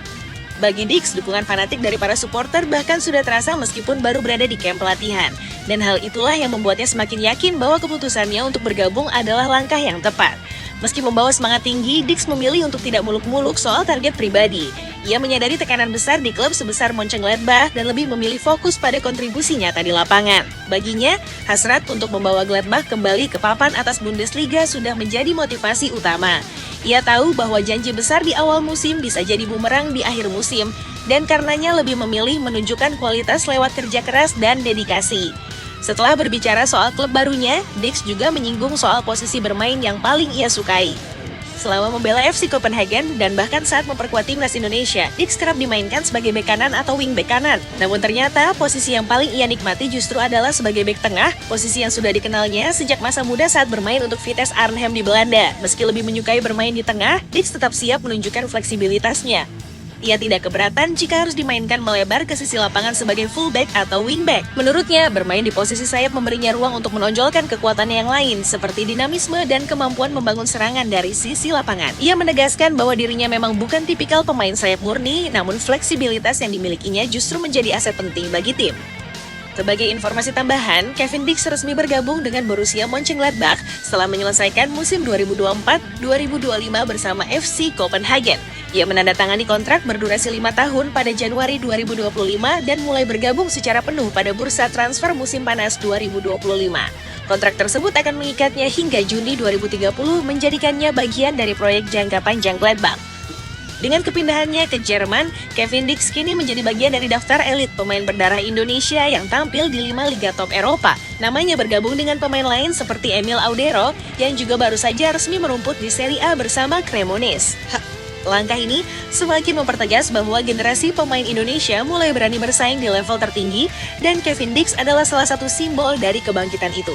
Bagi Dix, dukungan fanatik dari para supporter bahkan sudah terasa meskipun baru berada di kamp pelatihan. Dan hal itulah yang membuatnya semakin yakin bahwa keputusannya untuk bergabung adalah langkah yang tepat. Meski membawa semangat tinggi, Dix memilih untuk tidak muluk-muluk soal target pribadi. Ia menyadari tekanan besar di klub sebesar Mönchengladbach dan lebih memilih fokus pada kontribusi nyata di lapangan. Baginya, hasrat untuk membawa Gladbach kembali ke papan atas Bundesliga sudah menjadi motivasi utama. Ia tahu bahwa janji besar di awal musim bisa jadi bumerang di akhir musim, dan karenanya lebih memilih menunjukkan kualitas lewat kerja keras dan dedikasi. Setelah berbicara soal klub barunya, Dix juga menyinggung soal posisi bermain yang paling ia sukai. Selama membela FC Copenhagen dan bahkan saat memperkuat timnas Indonesia, Dix kerap dimainkan sebagai bek kanan atau wingback kanan. Namun ternyata posisi yang paling ia nikmati justru adalah sebagai bek tengah, posisi yang sudah dikenalnya sejak masa muda saat bermain untuk Vitesse Arnhem di Belanda. Meski lebih menyukai bermain di tengah, Dix tetap siap menunjukkan fleksibilitasnya. Ia tidak keberatan jika harus dimainkan melebar ke sisi lapangan sebagai fullback atau wingback. Menurutnya, bermain di posisi sayap memberinya ruang untuk menonjolkan kekuatannya yang lain, seperti dinamisme dan kemampuan membangun serangan dari sisi lapangan. Ia menegaskan bahwa dirinya memang bukan tipikal pemain sayap murni, namun fleksibilitas yang dimilikinya justru menjadi aset penting bagi tim. Sebagai informasi tambahan, Kevin Dix resmi bergabung dengan Borussia Mönchengladbach setelah menyelesaikan musim 2024-2025 bersama FC Copenhagen. Ia menandatangani kontrak berdurasi 5 tahun pada Januari 2025 dan mulai bergabung secara penuh pada bursa transfer musim panas 2025. Kontrak tersebut akan mengikatnya hingga Juni 2030, menjadikannya bagian dari proyek jangka panjang Gladbach. Dengan kepindahannya ke Jerman, Kevin Dix kini menjadi bagian dari daftar elit pemain berdarah Indonesia yang tampil di 5 liga top Eropa. Namanya bergabung dengan pemain lain seperti Emil Audero yang juga baru saja resmi merumput di Serie A bersama Cremonese. Langkah ini semakin mempertegas bahwa generasi pemain Indonesia mulai berani bersaing di level tertinggi dan Kevin Dix adalah salah satu simbol dari kebangkitan itu.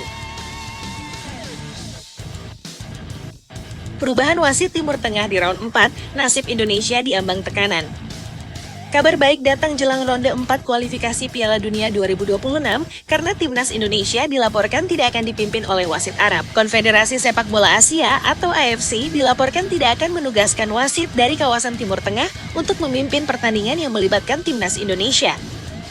Perubahan wasit Timur Tengah di round 4, nasib Indonesia diambang tekanan. Kabar baik datang jelang ronde 4 kualifikasi Piala Dunia 2026 karena timnas Indonesia dilaporkan tidak akan dipimpin oleh wasit Arab. Konfederasi Sepak Bola Asia atau AFC dilaporkan tidak akan menugaskan wasit dari kawasan Timur Tengah untuk memimpin pertandingan yang melibatkan timnas Indonesia.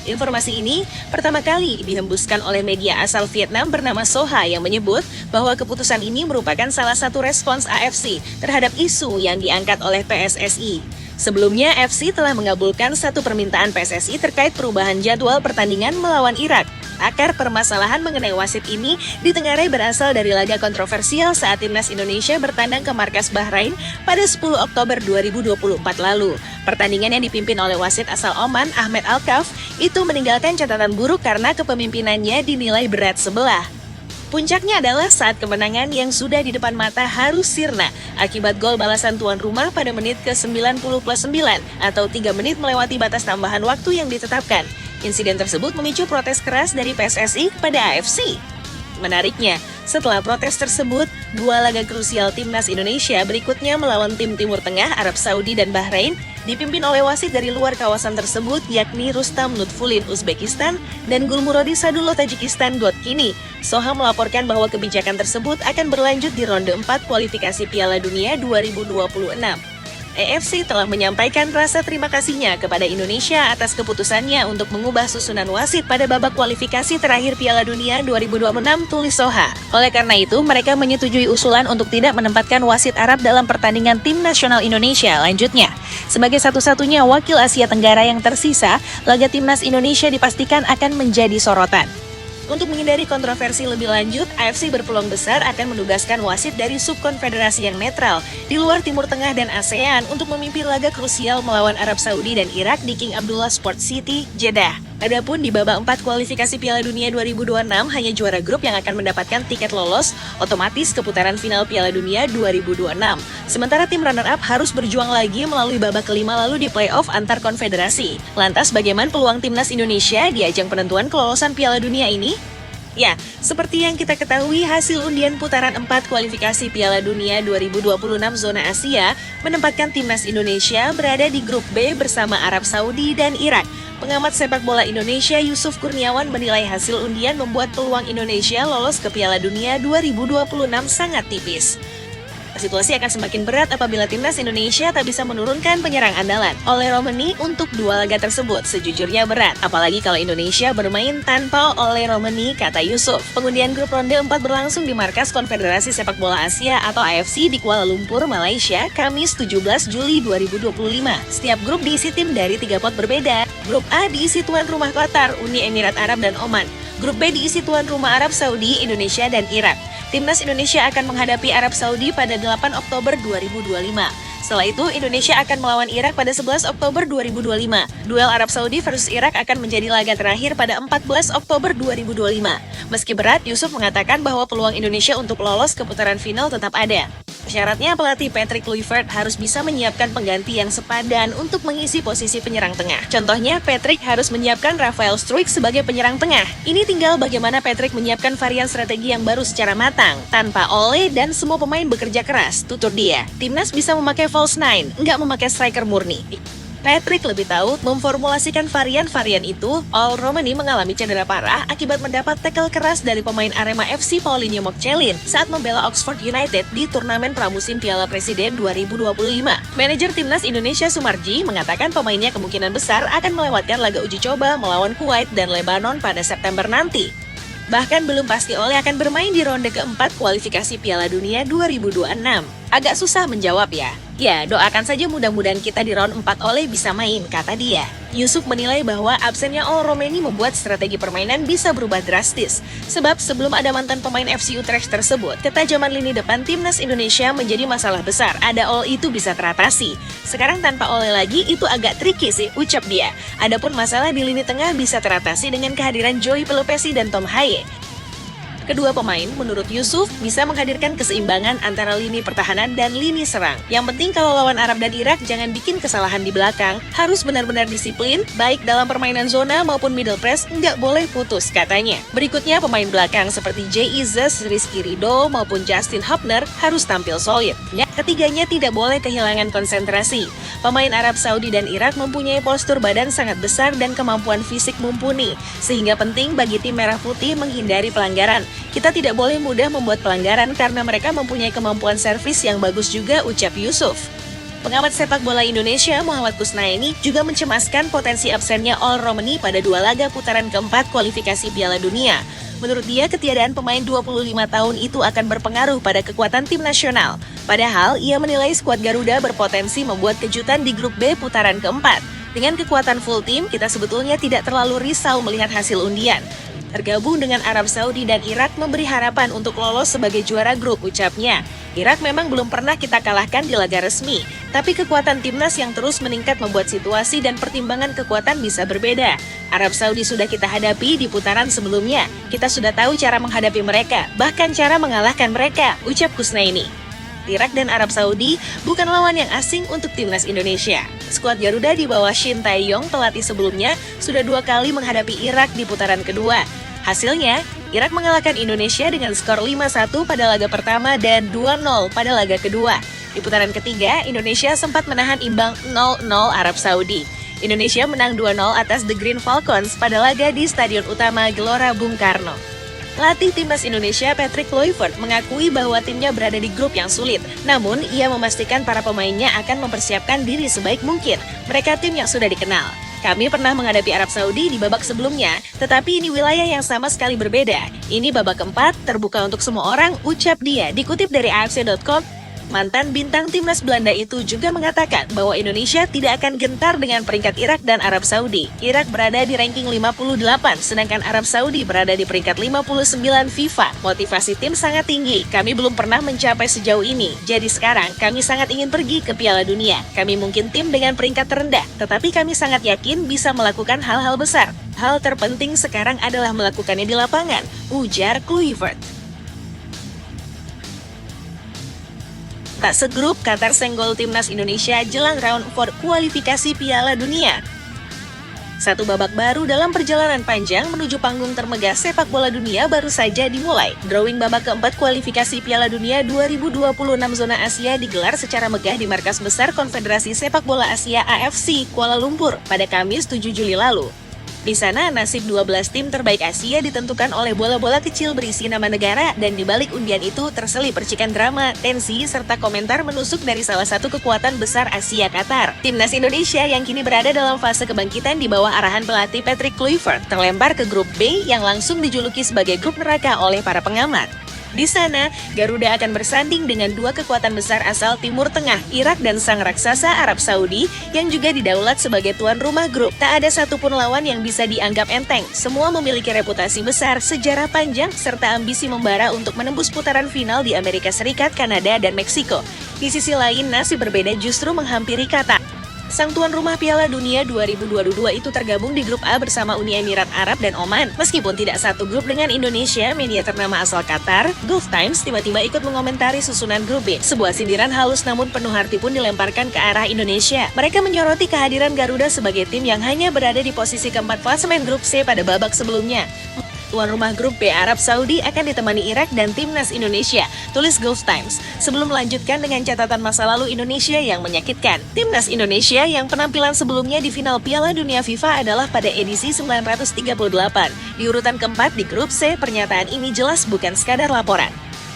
Informasi ini pertama kali dihembuskan oleh media asal Vietnam bernama Soha yang menyebut bahwa keputusan ini merupakan salah satu respons AFC terhadap isu yang diangkat oleh PSSI. Sebelumnya, AFC telah mengabulkan satu permintaan PSSI terkait perubahan jadwal pertandingan melawan Irak. Akar permasalahan mengenai wasit ini ditengarai berasal dari laga kontroversial saat timnas Indonesia bertandang ke markas Bahrain pada 10 Oktober 2024 lalu. Pertandingan yang dipimpin oleh wasit asal Oman, Ahmed Al-Kaf, itu meninggalkan catatan buruk karena kepemimpinannya dinilai berat sebelah. Puncaknya adalah saat kemenangan yang sudah di depan mata harus sirna akibat gol balasan tuan rumah pada menit ke-90+9 atau 3 menit melewati batas tambahan waktu yang ditetapkan. Insiden tersebut memicu protes keras dari PSSI kepada AFC. Menariknya, setelah protes tersebut, 2 laga krusial timnas Indonesia berikutnya melawan tim Timur Tengah, Arab Saudi, dan Bahrain dipimpin oleh wasit dari luar kawasan tersebut yakni Rustam Lutfulin Uzbekistan dan Gulmurodi Sadullah Tajikistan Gotkini. Soha melaporkan bahwa kebijakan tersebut akan berlanjut di ronde 4 kualifikasi Piala Dunia 2026. AFC telah menyampaikan rasa terima kasihnya kepada Indonesia atas keputusannya untuk mengubah susunan wasit pada babak kualifikasi terakhir Piala Dunia 2026, tulis Soha. Oleh karena itu, mereka menyetujui usulan untuk tidak menempatkan wasit Arab dalam pertandingan tim nasional Indonesia. Lanjutnya, sebagai satu-satunya wakil Asia Tenggara yang tersisa, laga timnas Indonesia dipastikan akan menjadi sorotan. Untuk menghindari kontroversi lebih lanjut, AFC berpeluang besar akan menugaskan wasit dari subkonfederasi yang netral di luar Timur Tengah dan ASEAN untuk memimpin laga krusial melawan Arab Saudi dan Irak di King Abdullah Sports City, Jeddah. Adapun di babak 4 kualifikasi Piala Dunia 2026, hanya juara grup yang akan mendapatkan tiket lolos otomatis ke putaran final Piala Dunia 2026. Sementara tim runner-up harus berjuang lagi melalui babak kelima lalu di play-off antar konfederasi. Lantas bagaimana peluang timnas Indonesia di ajang penentuan kelolosan Piala Dunia ini? Ya, seperti yang kita ketahui, hasil undian putaran 4 kualifikasi Piala Dunia 2026 zona Asia menempatkan timnas Indonesia berada di grup B bersama Arab Saudi dan Irak. Pengamat sepak bola Indonesia Yusuf Kurniawan menilai hasil undian membuat peluang Indonesia lolos ke Piala Dunia 2026 sangat tipis. Situasi akan semakin berat apabila timnas Indonesia tak bisa menurunkan penyerang andalan Ole Romeni untuk 2 laga tersebut. Sejujurnya berat, apalagi kalau Indonesia bermain tanpa Ole Romeni, kata Yusuf. Pengundian grup ronde 4 berlangsung di markas Konfederasi Sepak Bola Asia atau AFC di Kuala Lumpur, Malaysia, Kamis 17 Juli 2025. Setiap grup diisi tim dari 3 pot berbeda. Grup A diisi tuan rumah Qatar, Uni Emirat Arab, dan Oman. Grup B diisi tuan rumah Arab Saudi, Indonesia, dan Irak. Timnas Indonesia akan menghadapi Arab Saudi pada 8 Oktober 2025. Setelah itu, Indonesia akan melawan Irak pada 11 Oktober 2025. Duel Arab Saudi versus Irak akan menjadi laga terakhir pada 14 Oktober 2025. Meski berat, Yusuf mengatakan bahwa peluang Indonesia untuk lolos ke putaran final tetap ada. Syaratnya pelatih Patrick Kluivert harus bisa menyiapkan pengganti yang sepadan untuk mengisi posisi penyerang tengah. Contohnya, Patrick harus menyiapkan Rafael Struijk sebagai penyerang tengah. Ini tinggal bagaimana Patrick menyiapkan varian strategi yang baru secara matang, tanpa Ole dan semua pemain bekerja keras, tutur dia. Timnas bisa memakai false nine, nggak memakai striker murni. Patrick lebih tahu memformulasikan varian-varian itu. Ole Romeni mengalami cedera parah akibat mendapat tackle keras dari pemain Arema FC Paulinho Mokcelin saat membela Oxford United di turnamen pramusim Piala Presiden 2025. Manajer timnas Indonesia Sumarji mengatakan pemainnya kemungkinan besar akan melewatkan laga uji coba melawan Kuwait dan Lebanon pada September nanti. Bahkan belum pasti Ole akan bermain di ronde keempat kualifikasi Piala Dunia 2026. Agak susah menjawab ya. Ya, doakan saja mudah-mudahan kita di round 4 Ole bisa main, kata dia. Yusuf menilai bahwa absennya Al Romeni membuat strategi permainan bisa berubah drastis. Sebab sebelum ada mantan pemain FC Utrecht tersebut, ketajaman lini depan timnas Indonesia menjadi masalah besar. Ada Al itu bisa teratasi. Sekarang tanpa Ole lagi itu agak tricky sih, ucap dia. Adapun masalah di lini tengah bisa teratasi dengan kehadiran Joey Pelopesi dan Tom Haye. Kedua pemain, menurut Yusuf, bisa menghadirkan keseimbangan antara lini pertahanan dan lini serang. Yang penting kalau lawan Arab dan Irak, jangan bikin kesalahan di belakang. Harus benar-benar disiplin, baik dalam permainan zona maupun middle press, nggak boleh putus, katanya. Berikutnya, pemain belakang seperti Jay Izzes, Rizky Ridho, maupun Justin Hubner harus tampil solid. Ketiganya tidak boleh kehilangan konsentrasi. Pemain Arab Saudi dan Irak mempunyai postur badan sangat besar dan kemampuan fisik mumpuni, sehingga penting bagi tim Merah Putih menghindari pelanggaran. Kita tidak boleh mudah membuat pelanggaran karena mereka mempunyai kemampuan servis yang bagus juga, ucap Yusuf. Pengamat sepak bola Indonesia Muhammad Kusnaini juga mencemaskan potensi absennya Al Romeni pada 2 laga putaran keempat kualifikasi Piala Dunia. Menurut dia, ketiadaan pemain 25 tahun itu akan berpengaruh pada kekuatan tim nasional. Padahal, ia menilai skuad Garuda berpotensi membuat kejutan di grup B putaran keempat. Dengan kekuatan full tim, kita sebetulnya tidak terlalu risau melihat hasil undian. Tergabung dengan Arab Saudi dan Irak memberi harapan untuk lolos sebagai juara grup, ucapnya. Irak memang belum pernah kita kalahkan di laga resmi, tapi kekuatan timnas yang terus meningkat membuat situasi dan pertimbangan kekuatan bisa berbeda. Arab Saudi sudah kita hadapi di putaran sebelumnya. Kita sudah tahu cara menghadapi mereka, bahkan cara mengalahkan mereka, ucap Kusnaini. Irak dan Arab Saudi bukan lawan yang asing untuk timnas Indonesia. Skuad Garuda di bawah Shin Tae-yong, pelatih sebelumnya, sudah 2 kali menghadapi Irak di putaran kedua. Hasilnya, Irak mengalahkan Indonesia dengan skor 5-1 pada laga pertama dan 2-0 pada laga kedua. Di putaran ketiga, Indonesia sempat menahan imbang 0-0 Arab Saudi. Indonesia menang 2-0 atas The Green Falcons pada laga di Stadion Utama Gelora Bung Karno. Pelatih timnas Indonesia Patrick Kluivert mengakui bahwa timnya berada di grup yang sulit. Namun, ia memastikan para pemainnya akan mempersiapkan diri sebaik mungkin. Mereka tim yang sudah dikenal. Kami pernah menghadapi Arab Saudi di babak sebelumnya, tetapi ini wilayah yang sama sekali berbeda. Ini babak keempat, terbuka untuk semua orang, ucap dia. Dikutip dari AFC.com, mantan bintang timnas Belanda itu juga mengatakan bahwa Indonesia tidak akan gentar dengan peringkat Irak dan Arab Saudi. Irak berada di ranking 58, sedangkan Arab Saudi berada di peringkat 59 FIFA. Motivasi tim sangat tinggi, kami belum pernah mencapai sejauh ini. Jadi sekarang, kami sangat ingin pergi ke Piala Dunia. Kami mungkin tim dengan peringkat terendah, tetapi kami sangat yakin bisa melakukan hal-hal besar. Hal terpenting sekarang adalah melakukannya di lapangan, ujar Kluivert. Tak segrup, Qatar senggol timnas Indonesia jelang round 4 kualifikasi Piala Dunia. Satu babak baru dalam perjalanan panjang menuju panggung termegah sepak bola dunia baru saja dimulai. Drawing babak keempat kualifikasi Piala Dunia 2026 zona Asia digelar secara megah di markas besar Konfederasi Sepak Bola Asia AFC Kuala Lumpur pada Kamis 7 Juli lalu. Di sana, nasib 12 tim terbaik Asia ditentukan oleh bola-bola kecil berisi nama negara, dan di balik undian itu terselip percikan drama, tensi, serta komentar menusuk dari salah satu kekuatan besar Asia, Qatar. Timnas Indonesia yang kini berada dalam fase kebangkitan di bawah arahan pelatih Patrick Kluivert terlempar ke grup B yang langsung dijuluki sebagai grup neraka oleh para pengamat. Di sana, Garuda akan bersanding dengan 2 kekuatan besar asal Timur Tengah, Irak dan sang raksasa Arab Saudi yang juga didaulat sebagai tuan rumah grup. Tak ada satupun lawan yang bisa dianggap enteng. Semua memiliki reputasi besar, sejarah panjang, serta ambisi membara untuk menembus putaran final di Amerika Serikat, Kanada, dan Meksiko. Di sisi lain, nasib berbeda justru menghampiri Qatar. Sang tuan rumah Piala Dunia 2022 itu tergabung di grup A bersama Uni Emirat Arab dan Oman. Meskipun tidak satu grup dengan Indonesia, media ternama asal Qatar, Gulf Times, tiba-tiba ikut mengomentari susunan grup B. Sebuah sindiran halus namun penuh arti pun dilemparkan ke arah Indonesia. Mereka menyoroti kehadiran Garuda sebagai tim yang hanya berada di posisi keempat klasemen grup C pada babak sebelumnya. Tuan rumah grup B Arab Saudi akan ditemani Irak dan timnas Indonesia, tulis Gulf Times. Sebelum melanjutkan dengan catatan masa lalu Indonesia yang menyakitkan. Timnas Indonesia yang penampilan sebelumnya di final Piala Dunia FIFA adalah pada edisi 1938. Di urutan keempat di grup C, pernyataan ini jelas bukan sekadar laporan.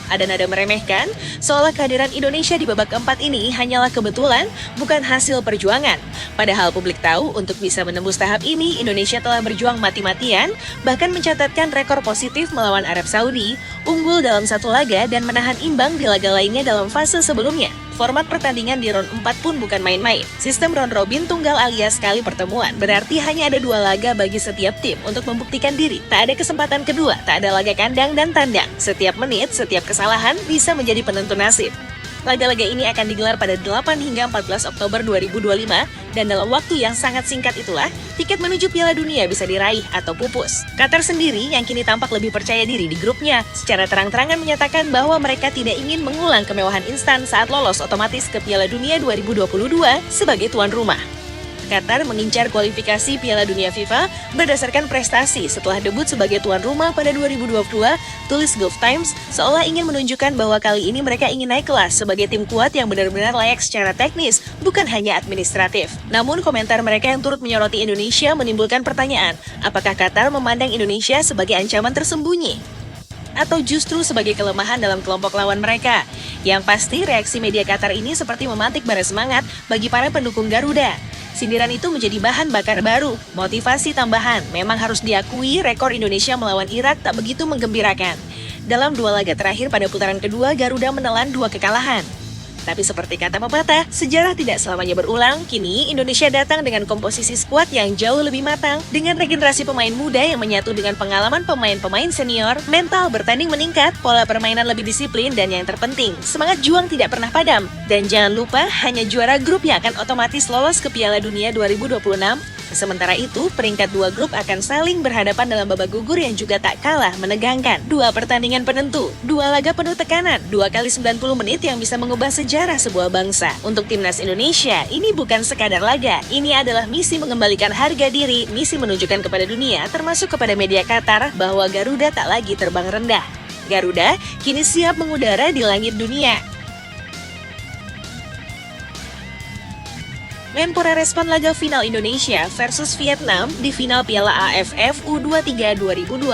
Ada nada meremehkan, seolah kehadiran Indonesia di babak keempat ini hanyalah kebetulan, bukan hasil perjuangan. Padahal publik tahu untuk bisa menembus tahap ini, Indonesia telah berjuang mati-matian, bahkan mencatatkan rekor positif melawan Arab Saudi, unggul dalam 1 laga dan menahan imbang di laga lainnya dalam fase sebelumnya. Format pertandingan di round 4 pun bukan main-main. Sistem round robin tunggal alias sekali pertemuan, berarti hanya ada 2 laga bagi setiap tim untuk membuktikan diri. Tak ada kesempatan kedua, tak ada laga kandang dan tandang. Setiap menit, setiap kesalahan bisa menjadi penentu nasib. Laga-laga ini akan digelar pada 8 hingga 14 Oktober 2025 dan dalam waktu yang sangat singkat itulah tiket menuju Piala Dunia bisa diraih atau pupus. Qatar sendiri yang kini tampak lebih percaya diri di grupnya secara terang-terangan menyatakan bahwa mereka tidak ingin mengulang kemewahan instan saat lolos otomatis ke Piala Dunia 2022 sebagai tuan rumah. Qatar mengincar kualifikasi Piala Dunia FIFA berdasarkan prestasi setelah debut sebagai tuan rumah pada 2022, tulis Gulf Times, seolah ingin menunjukkan bahwa kali ini mereka ingin naik kelas sebagai tim kuat yang benar-benar layak secara teknis, bukan hanya administratif. Namun komentar mereka yang turut menyoroti Indonesia menimbulkan pertanyaan, apakah Qatar memandang Indonesia sebagai ancaman tersembunyi? Atau justru sebagai kelemahan dalam kelompok lawan mereka? Yang pasti reaksi media Qatar ini seperti memantik bara semangat bagi para pendukung Garuda. Sindiran itu menjadi bahan bakar baru, motivasi tambahan. Memang harus diakui rekor Indonesia melawan Irak tak begitu menggembirakan. Dalam 2 laga terakhir pada putaran kedua, Garuda menelan 2 kekalahan. Tapi seperti kata pepatah, sejarah tidak selamanya berulang. Kini Indonesia datang dengan komposisi skuad yang jauh lebih matang, dengan regenerasi pemain muda yang menyatu dengan pengalaman pemain-pemain senior, mental bertanding meningkat, pola permainan lebih disiplin, dan yang terpenting, semangat juang tidak pernah padam. Dan jangan lupa, hanya juara grup yang akan otomatis lolos ke Piala Dunia 2026. Sementara itu, peringkat 2 grup akan saling berhadapan dalam babak gugur yang juga tak kalah menegangkan. 2 pertandingan penentu, 2 laga penuh tekanan, 2 kali 90 menit yang bisa mengubah sejarah sebuah bangsa. Untuk timnas Indonesia, ini bukan sekadar laga. Ini adalah misi mengembalikan harga diri, misi menunjukkan kepada dunia, termasuk kepada media Qatar, bahwa Garuda tak lagi terbang rendah. Garuda kini siap mengudara di langit dunia. Menpora respon laga final Indonesia versus Vietnam di final Piala AFF U23 2025.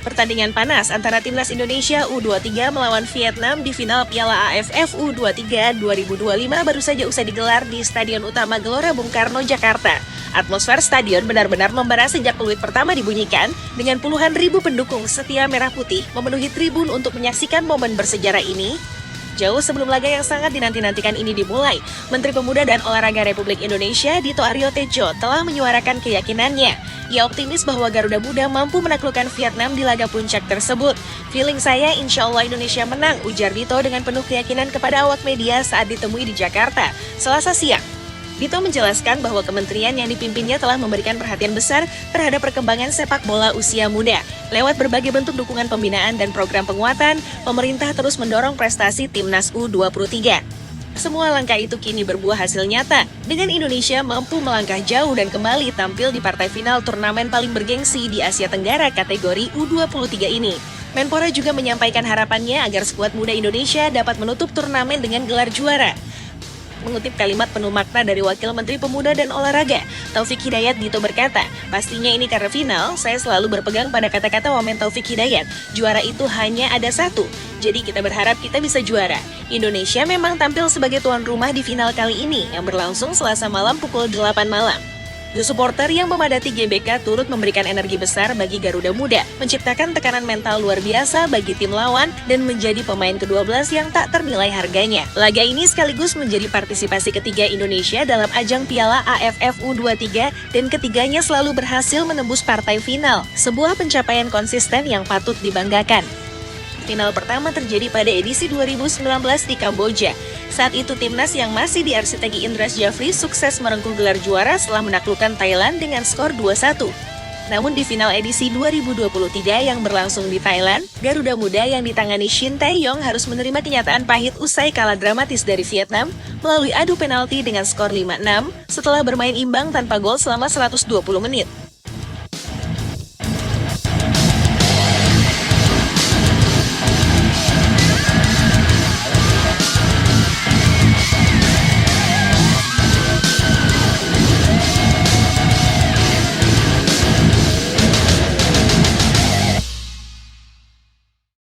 Pertandingan panas antara timnas Indonesia U23 melawan Vietnam di final Piala AFF U23 2025 baru saja usai digelar di Stadion Utama Gelora Bung Karno, Jakarta. Atmosfer stadion benar-benar membara sejak peluit pertama dibunyikan, dengan puluhan ribu pendukung setia merah putih memenuhi tribun untuk menyaksikan momen bersejarah ini. Jauh sebelum laga yang sangat dinanti-nantikan ini dimulai, Menteri Pemuda dan Olahraga Republik Indonesia Dito Aryo Tejo telah menyuarakan keyakinannya. Ia optimis bahwa Garuda Muda mampu menaklukkan Vietnam di laga puncak tersebut. Feeling saya insya Allah Indonesia menang, ujar Dito dengan penuh keyakinan kepada awak media saat ditemui di Jakarta, Selasa siang. Dito menjelaskan bahwa kementerian yang dipimpinnya telah memberikan perhatian besar terhadap perkembangan sepak bola usia muda. Lewat berbagai bentuk dukungan pembinaan dan program penguatan, pemerintah terus mendorong prestasi timnas U23. Semua langkah itu kini berbuah hasil nyata, dengan Indonesia mampu melangkah jauh dan kembali tampil di partai final turnamen paling bergengsi di Asia Tenggara kategori U23 ini. Menpora juga menyampaikan harapannya agar skuad muda Indonesia dapat menutup turnamen dengan gelar juara. Mengutip kalimat penuh makna dari Wakil Menteri Pemuda dan Olahraga, Taufik Hidayat, Dito berkata, pastinya ini karena final, saya selalu berpegang pada kata-kata Wamen Taufik Hidayat, juara itu hanya ada satu, jadi kita berharap kita bisa juara. Indonesia memang tampil sebagai tuan rumah di final kali ini, yang berlangsung Selasa malam pukul 8 malam. The supporter yang memadati GBK turut memberikan energi besar bagi Garuda Muda, menciptakan tekanan mental luar biasa bagi tim lawan, dan menjadi pemain ke-12 yang tak ternilai harganya. Laga ini sekaligus menjadi partisipasi ketiga Indonesia dalam ajang Piala AFF U23, dan ketiganya selalu berhasil menembus partai final, sebuah pencapaian konsisten yang patut dibanggakan. Final pertama terjadi pada edisi 2019 di Kamboja. Saat itu timnas yang masih diarsiteki Indras Jafri sukses merengkuh gelar juara setelah menaklukkan Thailand dengan skor 2-1. Namun di final edisi 2023 yang berlangsung di Thailand, Garuda Muda yang ditangani Shin Tae-yong harus menerima kenyataan pahit usai kalah dramatis dari Vietnam melalui adu penalti dengan skor 5-6 setelah bermain imbang tanpa gol selama 120 menit.